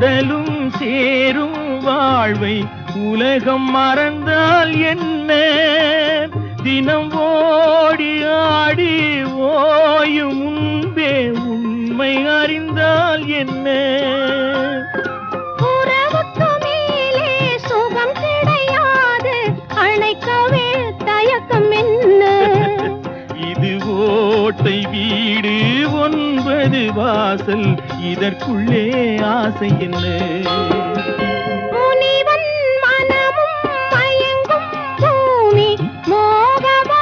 உடலும் சேரும் வாழ்வை உலகம் மறந்தால் என்ன? தினம் ஓடி ஆடி ஓயும் முன்பே உண்மை அறிந்தால் என்ன? உறவுக்கு மேலே சுகம் கிடையாது, அணைக்கவே தயக்கம் என்ன? இது ஓட்டை வீடு 9 வாசல், இதற்குள்ளே ஆசை என்ன?